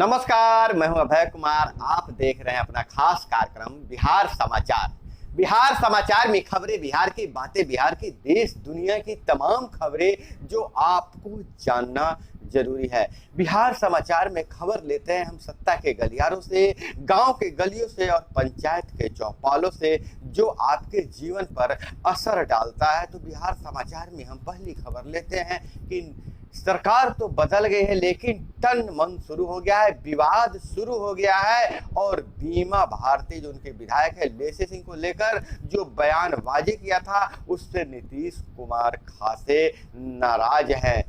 नमस्कार, मैं हूं अभय कुमार। आप देख रहे हैं अपना खास कार्यक्रम बिहार समाचार। बिहार समाचार में खबरें बिहार की, बातें बिहार की, देश दुनिया की तमाम खबरें जो आपको जानना जरूरी है। बिहार समाचार में खबर लेते हैं हम सत्ता के गलियारों से, गांव के गलियों से और पंचायत के चौपालों से, जो आपके जीवन पर असर डालता है। तो बिहार समाचार में हम पहली खबर लेते हैं कि सरकार तो बदल गई है, लेकिन तन मन शुरू हो गया है, विवाद शुरू हो गया है। और बीमा भारती जो उनके विधायक है लेसी सिंह को लेकर जो बयानबाजी किया था, उससे नीतीश कुमार खासे नाराज हैं।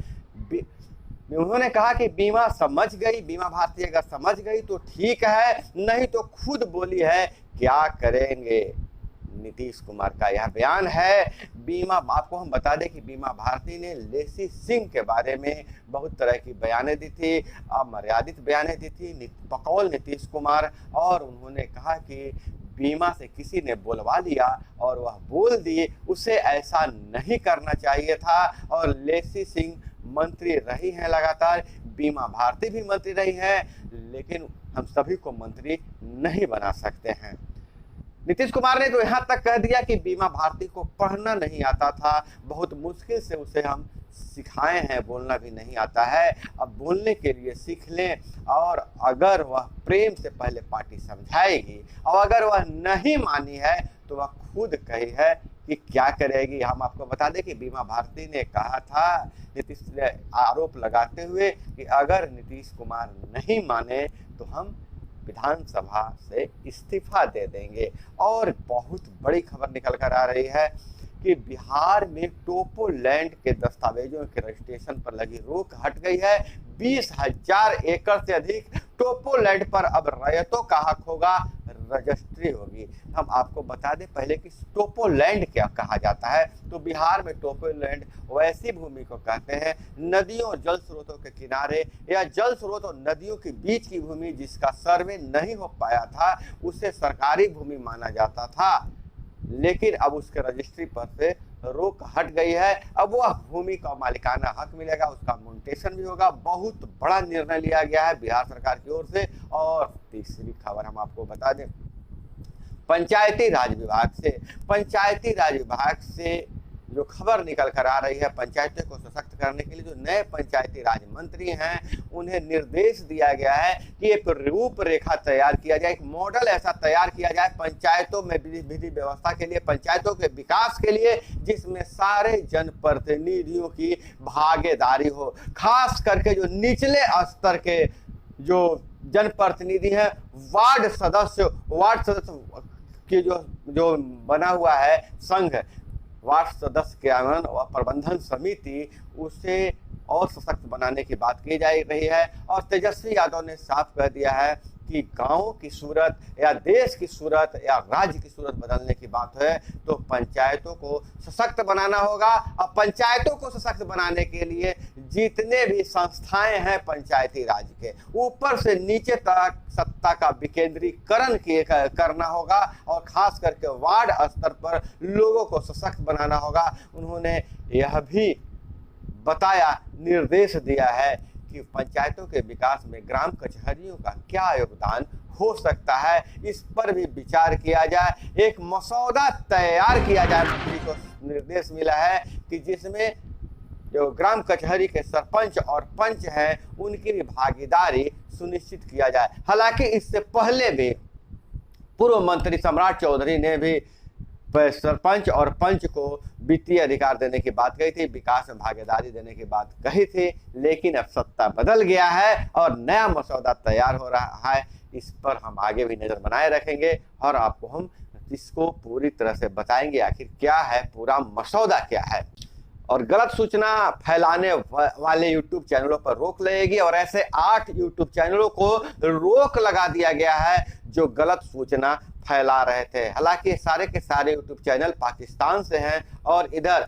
उन्होंने कहा कि बीमा समझ गई, बीमा भारती अगर समझ गई तो ठीक है, नहीं तो खुद बोली है क्या करेंगे। नीतीश कुमार का यह बयान है। बीमा, आपको हम बता दें कि बीमा भारती ने लेसी सिंह के बारे में बहुत तरह की बयानें दी थी, अमर्यादित बयानें दी थी बकौल नीतीश कुमार। और उन्होंने कहा कि बीमा से किसी ने बुलवा लिया और वह बोल दिए, उसे ऐसा नहीं करना चाहिए था। और लेसी सिंह मंत्री रही हैं लगातार, बीमा भारती भी मंत्री रही है, लेकिन हम सभी को मंत्री नहीं बना सकते हैं। नीतीश कुमार ने तो यहाँ तक कह दिया कि बीमा भारती को पढ़ना नहीं आता था, बहुत मुश्किल से उसे हम सिखाए हैं, बोलना भी नहीं आता है, अब बोलने के लिए सीख लें। और अगर वह प्रेम से पहले पार्टी समझाएगी और अगर वह नहीं मानी है तो वह खुद कही है कि क्या करेगी। हम आपको बता दें कि बीमा भारती ने कहा था, नीतीश ने आरोप लगाते हुए कि अगर नीतीश कुमार नहीं माने तो हम विधानसभा से इस्तीफा दे देंगे। और बहुत बड़ी खबर निकल कर आ रही है कि बिहार में टोपोलैंड के दस्तावेजों के रजिस्ट्रेशन पर लगी रोक हट गई है। 20,000 एकड़ से अधिक टोपोलैंड पर अब रैयतों का हक होगा, रजिस्ट्री होगी। हम आपको बता दें पहले कि टोपोलैंड क्या कहा जाता है। तो बिहार में टोपोलैंड वैसी भूमि को कहते हैं नदियों और जल स्रोतों के किनारे या जल स्रोत और नदियों के बीच की भूमि जिसका सर्वे नहीं हो पाया था, उसे सरकारी भूमि माना जाता था। लेकिन अब उसके रजिस्ट्री पर से रोक हट गई है। अब वह भूमि का मालिकाना हक मिलेगा, उसका म्यूटेशन भी होगा। बहुत बड़ा निर्णय लिया गया है बिहार सरकार की ओर से। और तीसरी खबर हम आपको बता दें पंचायती राज विभाग से जो खबर निकल कर आ रही है, पंचायतों को सशक्त करने के लिए जो नए पंचायती राज मंत्री हैं उन्हें निर्देश दिया गया है कि एक रूपरेखा तैयार किया जाए, एक मॉडल ऐसा तैयार किया जाए पंचायतों में विधि व्यवस्था के लिए, पंचायतों के विकास के लिए, जिसमें सारे जनप्रतिनिधियों की भागीदारी हो। खास करके जो निचले स्तर के जो जनप्रतिनिधि हैं, वार्ड सदस्य की जो बना हुआ है संघ, वार्ड सदस्य क्रियान्वयन और प्रबंधन समिति, उसे और सशक्त बनाने की बात की जा रही है। और तेजस्वी यादव ने साफ कह दिया है कि गांव की सूरत या देश की सूरत या राज्य की सूरत बदलने की बात है तो पंचायतों को सशक्त बनाना होगा। अब पंचायतों को सशक्त बनाने के लिए जितने भी संस्थाएं हैं पंचायती राज के, ऊपर से नीचे तक सत्ता का विकेंद्रीकरण करना होगा और खास करके वार्ड स्तर पर लोगों को सशक्त बनाना होगा। उन्होंने यह भी बताया, निर्देश दिया है कि पंचायतों के विकास में ग्राम कचहरियों का क्या योगदान हो सकता है, इस पर भी विचार किया जाए। एक मसौदा तैयार किया जाए, मंत्री को निर्देश मिला है कि जिसमें जो ग्राम कचहरी के सरपंच और पंच हैं उनकी भी भागीदारी सुनिश्चित किया जाए। हालांकि इससे पहले भी पूर्व मंत्री सम्राट चौधरी ने भी सरपंच और पंच को वित्तीय अधिकार देने की बात कही थी, विकास में भागीदारी देने की बात कही थी, लेकिन अब सत्ता बदल गया है और नया मसौदा तैयार हो रहा है। इस पर हम आगे भी नजर बनाए रखेंगे और आपको हम इसको पूरी तरह से बताएंगे आखिर क्या है, पूरा मसौदा क्या है। और गलत सूचना फैलाने वाले यूट्यूब चैनलों पर रोक लगेगी और ऐसे 8 यूट्यूब चैनलों को रोक लगा दिया गया है जो गलत सूचना फैला रहे थे। हालांकि सारे के सारे यूट्यूब चैनल पाकिस्तान से हैं और इधर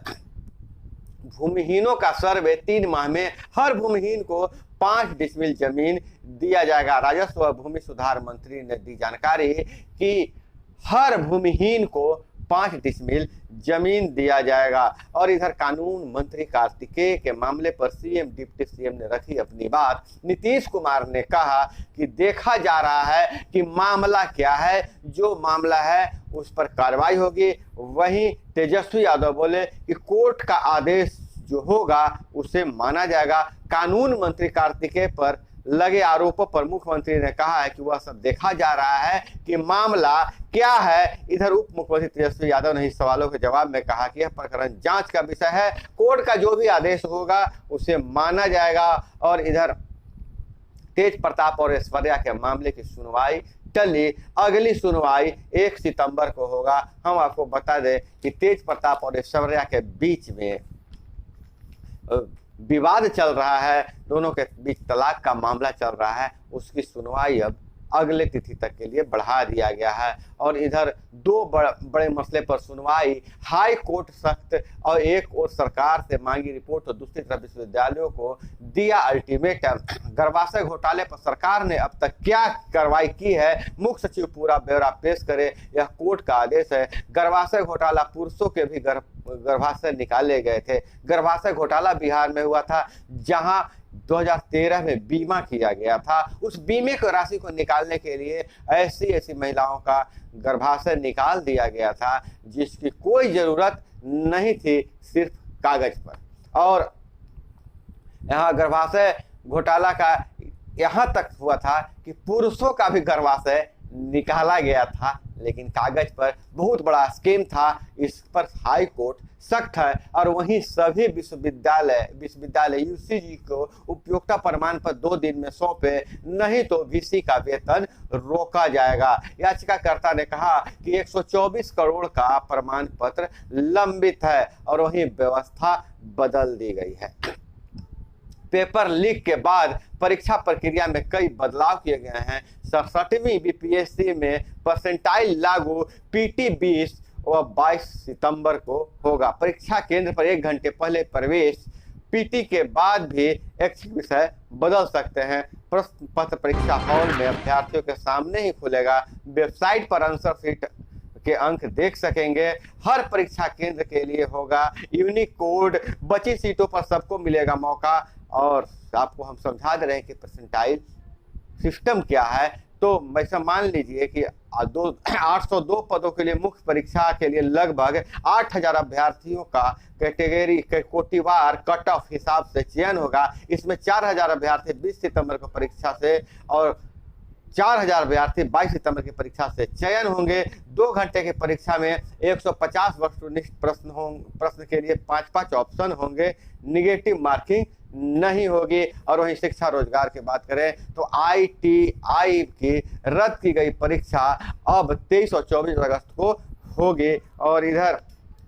भूमिहीनों का सर्वे 3 माह में हर भूमिहीन को 5 डिसमिल जमीन दिया जाएगा। राजस्व व भूमि सुधार मंत्री ने दी जानकारी कि हर भूमिहीन को 5 डिसमिल जमीन दिया जाएगा। और इधर कानून मंत्री कार्तिकेय के मामले पर सीएम डिप्टी सीएम ने रखी अपनी बात। नीतीश कुमार ने कहा कि देखा जा रहा है कि मामला क्या है, जो मामला है उस पर कार्रवाई होगी। वहीं तेजस्वी यादव बोले कि कोर्ट का आदेश जो होगा उसे माना जाएगा। कानून मंत्री कार्तिकेय पर लगे आरोपों पर मुख्यमंत्री ने कहा है कि वह सब देखा जा रहा है कि मामला क्या है। इधर उप मुख्यमंत्री तेजस्वी यादव ने इस सवालों के जवाब में कहा कि यह प्रकरण जांच का विषय है, कोर्ट का जो भी आदेश होगा उसे माना जाएगा। और इधर तेज प्रताप और ऐश्वर्या के मामले की सुनवाई टली, अगली सुनवाई 1 सितंबर को होगा। हम आपको बता दें कि तेज प्रताप और ऐश्वर्या के बीच में विवाद चल रहा है, दोनों के बीच तलाक का मामला चल रहा है। उसकी सुनवाई अब अगले तिथि तक के लिए बढ़ा दिया गया है। और इधर दो बड़े मसले पर सुनवाई, हाई कोर्ट सख्त, और एक और सरकार से मांगी रिपोर्ट तो दूसरी तरफ विश्वविद्यालयों को दिया अल्टीमेटम। गर्भाशय घोटाले पर सरकार ने अब तक क्या कार्रवाई की है, मुख्य सचिव पूरा ब्यौरा पेश करे, यह कोर्ट का आदेश है। गर्भाशय घोटाला, पुरुषों के भी गर्भाशय निकाले गए थे। गर्भाशय घोटाला बिहार में हुआ था, जहां 2013 में बीमा किया गया था। उस बीमे की राशि को निकालने के लिए ऐसी महिलाओं का गर्भाशय निकाल दिया गया था जिसकी कोई जरूरत नहीं थी, सिर्फ कागज पर। और यहाँ गर्भाशय घोटाला का यहाँ तक हुआ था कि पुरुषों का भी गर्भाशय निकाला गया था, लेकिन कागज पर बहुत बड़ा स्कीम था। इस पर हाई कोर्ट सख्त है। और वहीं सभी विश्वविद्यालय यूजीसी को उपयोगिता प्रमाण पत्र 2 दिन में सौंपे, नहीं तो वीसी का वेतन रोका जाएगा। याचिकाकर्ता ने कहा कि 124 करोड़ का प्रमाण पत्र लंबित है और वहीं व्यवस्था बदल दी गई है। पेपर लीक के बाद परीक्षा प्रक्रिया में कई बदलाव किए गए हैं। 67वीं बीपीएससी में परसेंटाइल लागू, पीटी 20 और 22 सितंबर को होगा। परीक्षा केंद्र पर 1 घंटे पहले प्रवेश, पीटी के बाद भी ऐच्छिक विषय बदल सकते हैं। प्रश्न पत्र परीक्षा हॉल में अभ्यर्थियों के सामने ही खुलेगा। वेबसाइट पर आंसर शीट के अंक देख सकेंगे। हर परीक्षा केंद्र के लिए होगा यूनिक कोड। बची सीटों पर सबको मिलेगा मौका। और आपको हम समझा दे रहे हैं कि परसेंटाइल सिस्टम क्या है। तो वैसे मान लीजिए कि 802 पदों के लिए मुख्य परीक्षा के लिए लगभग 8000 अभ्यर्थियों का कैटेगरी के कोटिवार कट ऑफ हिसाब से चयन होगा। इसमें 4000 अभ्यर्थी 20 सितंबर को परीक्षा से और 4000 अभ्यर्थी 22 सितंबर की परीक्षा से चयन होंगे। 2 घंटे की परीक्षा में 150 वस्तुनिष्ठ प्रश्न के लिए 5-5 ऑप्शन होंगे। निगेटिव मार्किंग नहीं होगी। और वहीं शिक्षा रोजगार की बात करें तो ITI की रद्द की गई परीक्षा अब 23 और 24 अगस्त को होगी। और इधर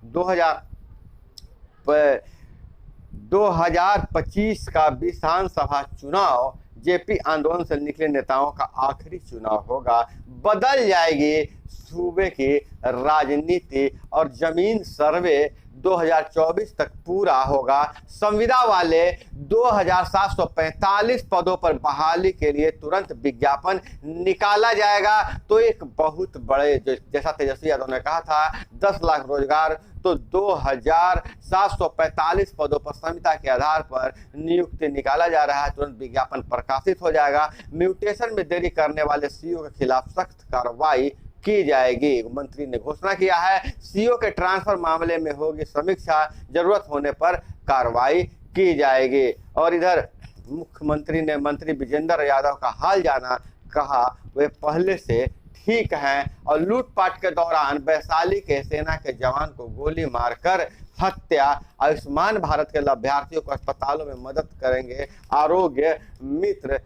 2025 का विधानसभा चुनाव जेपी आंदोलन से निकले नेताओं का आखिरी चुनाव होगा। बदल जाएगी सूबे की राजनीति और जमीन सर्वे 2024 तक पूरा होगा। संविदा वाले 2745 पदों पर बहाली के लिए तुरंत विज्ञापन निकाला जाएगा। तो एक बहुत बड़े, जैसा तेजस्वी यादव ने कहा था 10 लाख रोजगार, तो 2745 पदों पर संविदा के आधार पर नियुक्ति निकाला जा रहा है। तुरंत विज्ञापन प्रकाशित हो जाएगा। म्यूटेशन में देरी करने वाले सीईओ के खिलाफ सख्त कार्रवाई की जाएगी। मंत्री ने घोषणा किया है सीईओ के ट्रांसफर मामले में होगी समीक्षा, जरूरत होने पर कार्रवाई की जाएगी। और इधर मुख्यमंत्री ने मंत्री विजेंद्र यादव का हाल जाना, कहा वे पहले से ठीक हैं। और लूटपाट के दौरान वैशाली के सेना के जवान को गोली मारकर हत्या, आयुष्मान भारत के लाभार्थियों को अस्पतालों में मदद करेंगे आरोग्य मित्र।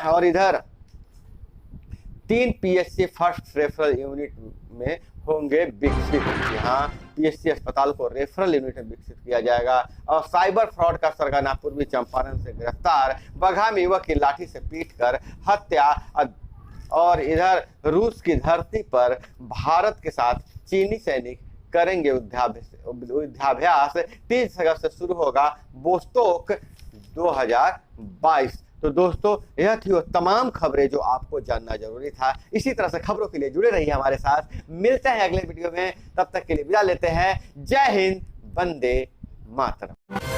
और इधर 3 PSC फर्स्ट रेफरल यूनिट में होंगे विकसित। यहाँ PSC अस्पताल को रेफरल यूनिट में विकसित किया जाएगा। और साइबर फ्रॉड का सरगना पूर्वी चंपारण से गिरफ्तार, बगहा में युवक की लाठी से पीटकर हत्या। और इधर रूस की धरती पर भारत के साथ चीनी सैनिक करेंगे युद्धाभ्यास। 30 अगस्त से शुरू होगा वोस्तोक 2022। तो दोस्तों यह थी वो तमाम खबरें जो आपको जानना जरूरी था। इसी तरह से खबरों के लिए जुड़े रहिए हमारे साथ। मिलते हैं अगले वीडियो में, तब तक के लिए विदा लेते हैं। जय हिंद, वंदे मातरम।